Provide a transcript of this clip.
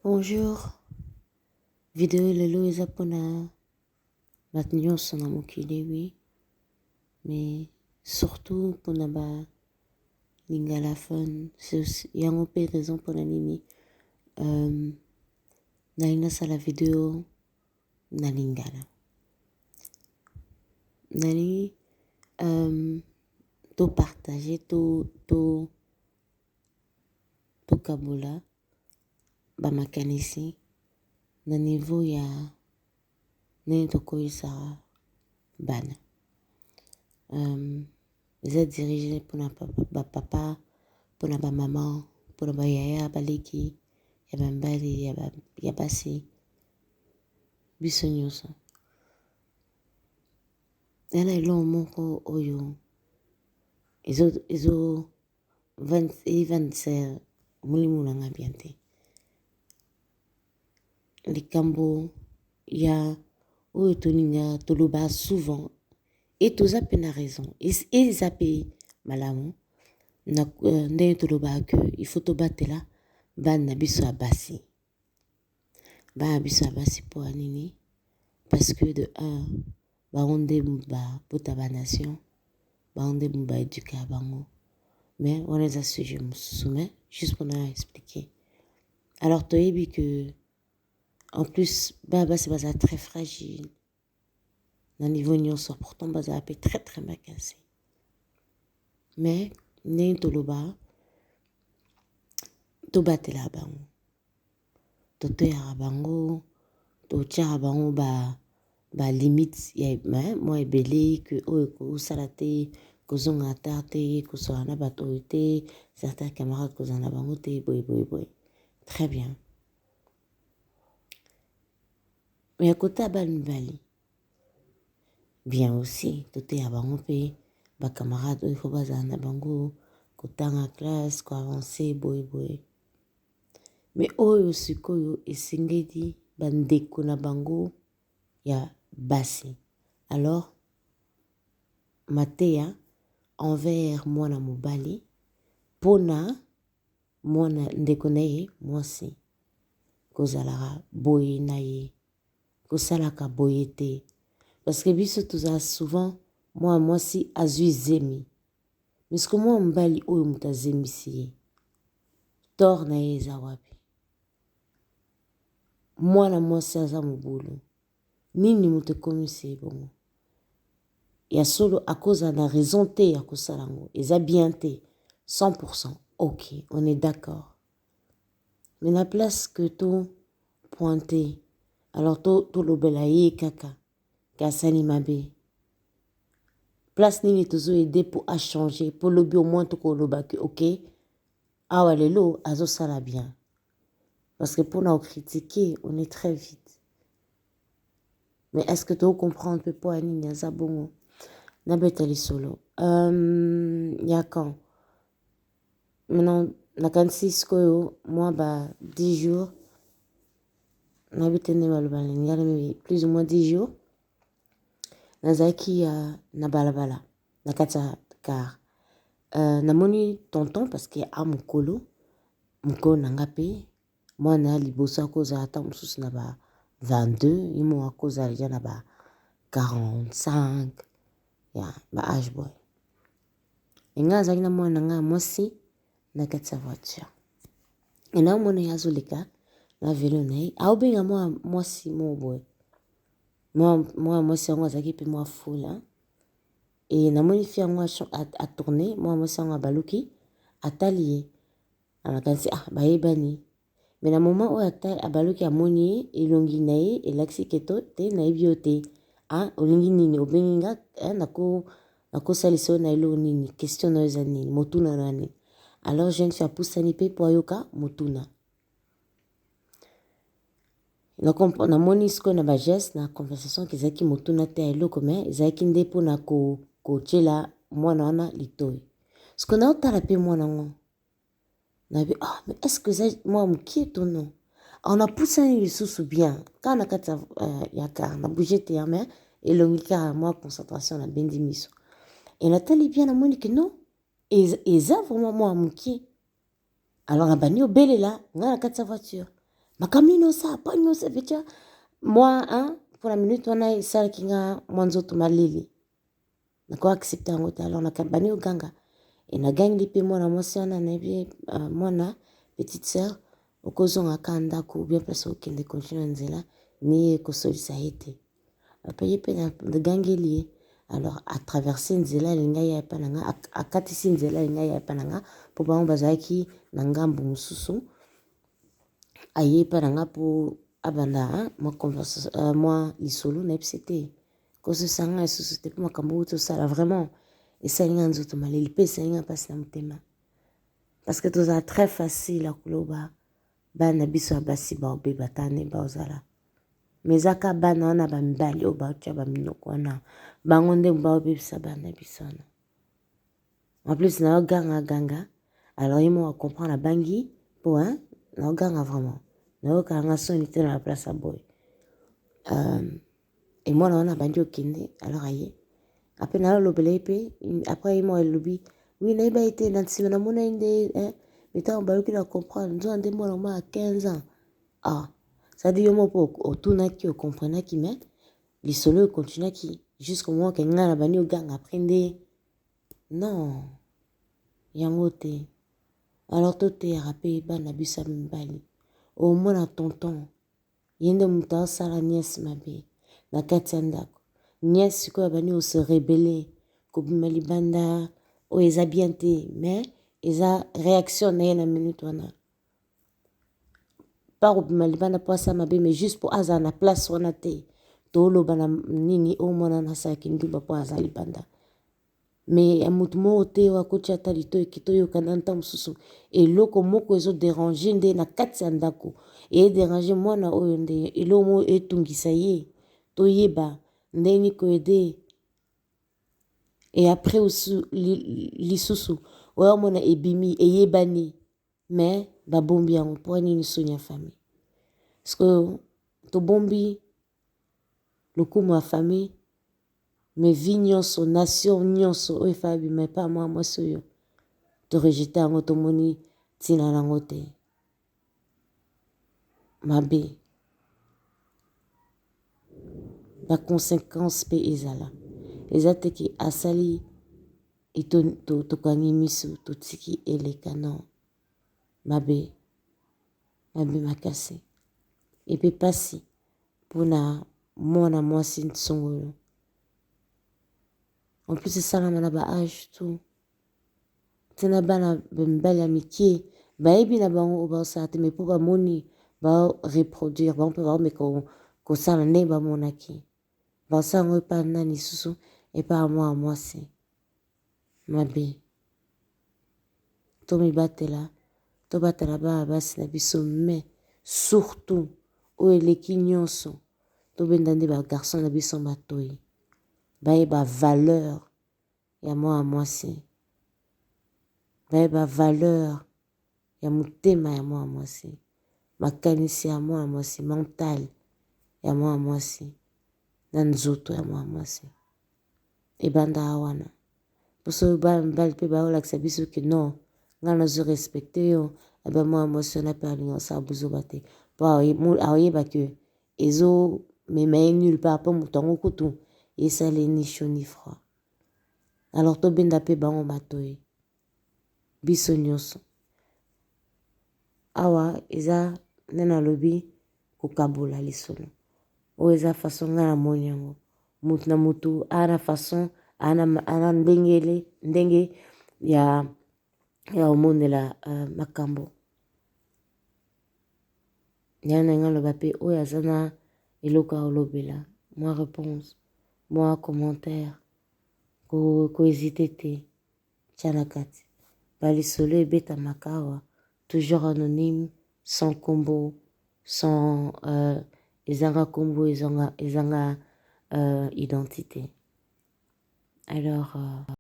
Bonjour, vidéo lelo eza pona bato nyonso na mokili oui, mais surtout pona ba lingalaphone, yango mpe raison pona nini nalingi nasala video na lingala. Nalingi to partager to kabola ba makanisi na niveau ya ndenge tokoyisaka bana. Eza dirigé mpona bapapa, mpona bamama, mpona bayaya baleki ya bambali ya basi biso nyonso. Eza na eloko moko oyo evandisa molimo nanga bien te. Likambo ya oyo toninga toloba souvent et toza pe na raison eza pe malamu na ndenge tolobaka ke il faut tobatela bana na biso ya basi. Bana biso ya basi mpo ya nini? Parce que de un bango nde babota banation, bango nde baeduka bango. Mais wana eza sujet mosusu, mais juste mpona expliquer. Alors toyebi que en plus bana basi baza très fragile na niveau nyonso, pourtant baza pe très très makasi. Mais ndenge toloba tobatela bango, totoyaka bango, totiaka bango ba limite ya mwa ebele ke oyo kosala te, kozonga ata te, kosola na bato oyo te, certains camarades kozala na bango te, boye. Très bien. Mais à côté ya bana mibali bien aussi toteya bango mpe bacamarade oyo fo bazala na bango kotanga classe koavance boye. Mais oyo sikoyo esengeli bandeko na bango ya basi. Alors mateya envers mwana mobali pona mwana ndeko na ye mwasi kozalaka boye na ye, kosalaka boye te. Parce que biso tozala souvent mwana mwasi azwi zemi, misko mwana mobali oyo moto azemisi ye tort na ye eza wapi? Mwana mwasi aza mobulu nini moto ekomisi ye bongo? Ya solo akozala na raison te ya kosala yango, eza bien te 100%. Ok, on est d'accord. Mais la place que to pointer, alors to lobela ye kaka kasali mabe. Place nini tozo aider pour à changer, pour lobi au moins to koloba que ok, awa lelo azo sala bien. Parce que pour nous critiquer, on est très vite. Mais est-ce que tu comprends un peu pour Anine Yazabongo? Nabetali solo. Ya quand? Maintenant, na 46 koyo, moi, 10 jours. Nabetene balobala, plus ou moins 10 jours. Nazaki na balabala, na kata car. Namoni tonton parce que a mukolo nangape. Moi na liboso akoza ata mosusu na ba 22, imo akoza deja na ba 45, ya ba âge boy. Nga azali na mwana nga mwasi na kati ya voiture. Ena mwana yazo leka na velo na ye, aobenga mwasi mo boy. Mwa mwasi yango azaki pe mwa fula. Et namoni fi yango a tourner, mwa mwasi yango abaluki atali ye. Amakanisi bayebani. Mais na moment où abaluki amoni elongi na ye elakisi keto te na yebi te olingi nini obenginga nako saliso na elo nini question na eza nini motuna na nini. Alors jeune fille apusani pe po ayoka motuna. Na moni siko na ba geste na conversation kezaki motuna te eloko mais ezaki nde po na ko chela mwana wana litoi. Siko na otala pe mwana ngo. Mais est-ce que c'est moi qui ton nom? On a poussé les sous bien. Quand on a fait yakar, on a bougé tes mains et l'on a moi concentration na bendi miso. Et la télé bien à Monique non. Et ça vraiment moi qui. Alors on a banni au bel là, on a quatre sa voiture. makamino ça pas nyonso vetia moi hein pour la minute wana esalaki nga mwa nzoto malili nako accepte yango te alors nakabani oganga enagangi mpe mwana mwasi wana nayebi mwana petite sœur okozongaka ndako bien place okende continue nzela ni kosolisa ye te ape ye mpe nagangeli ye alors atraverse nzela alinga ye epa na nga akatisi nzela alinga ye epa na nga mpo bango bazalaki na ngambu mosusu aye epa na nga mpo abanda mwa lisolo nayebisi te kososanga lisusu te mpo makambo oyo tosala vraiment esali nga nzoto maleli mpe esali nga mpasi na motema parce que tozala très facile akoloba bana biso ya basi baobeba tane baozala mais ezaka bana wana bamibali oyo baotya baminoko wana bango nde baobebisa bana biso wana en plus naoganga alors ye mo acomprendre abangi mpo naoganga vraiment nayokalanga soni te na la place ya boye emwana wana abandi okende alors aye ape nalolobela ye mpe après ye mo elobi wi nayeba ye te na nsima namona ye nde metango bayoki na comprendre nzona nde mwana mwa ya 15 ans c'est-à-dire yo mo mpo otunaki okomprenaki mais lisolo oyo continuaki jusqu'au moment ke ngai na bani oganga après nde non yango te alors toteyaka mpe bana biso ya mibali omona tonton ye nde moto aosala niese mabe na kati ya ndako niese sikoyo abani ose rebele kobima libanda oyo eza bien te mais eza réaction na ye na minute wana pas kobima libanda mpo asala mabe mais juste mpo azala na place wana te toloba na nini oyo mwana nasalaki ndimba mpo aza libanda mais ya motu moko te oyo akoti ata litoyi kito oyokana ntango mosusu eloko moko ezoderange nde na kati ya ndako ederange mwana oyo nde eloko moko etungisa ye toyeba ndeni koyede et après lisusu oyamona ebimi eyebani mais babombi yango mpo nini soni ya famille parce que tobombi lokumu ya famille mais vi nyonso nation nyonso oyo efaa bima epa mwa mwasi oyo torejete yango tomoni ntina nango te mabe baconséquence mpe ezala eza teke asali tokangi miso totiki eleka non mabe makasi epe pasi mpona mwana mwasi songolo en plus esalama na baage tout ntina bana mibali ya mike bayebi na bango oyo baosala te mais mpo bamoni bareproduire bango mpe baomeka kosala ndenge bamonaki baosala yango epa nani lisusu epa ya mwana mwasi mabe tomibatela tobatela bana basi na biso mais surtout oyo eleki nyonso tobenda nde bagarçon na biso matoyi bayeba valeur ya mwana mwasi bayeba valeur ya motema ya mwana mwasi makanisi ya mwana mwasi mental ya mwana mwasi na nzoto ya mwana mwasi ebanda wana poso bana mibali mpe baolakisa biso ke non ngai nazorespecte yo aba mwana mwasi wana mpe alinga osala buzoba te mpo aoyeba ke ezomema ye nulle part mpo moto yango kutu esali ni chaud ni froid alors tobenda mpe bango matoyi biso nyonso awa eza nde nalobi kokabola lisolo oyo eza façon ngai namoni yango motu na motu ana façon ana ndenge ya omonela makambo yana ngai loba mpe oyo aza na eloko aolobela mwa réponse mwa commentaire kohésite te tia na kati balisolo ebetamaka awa toujours anonyme sans kombo sans ezanga kombo ezanga identité alors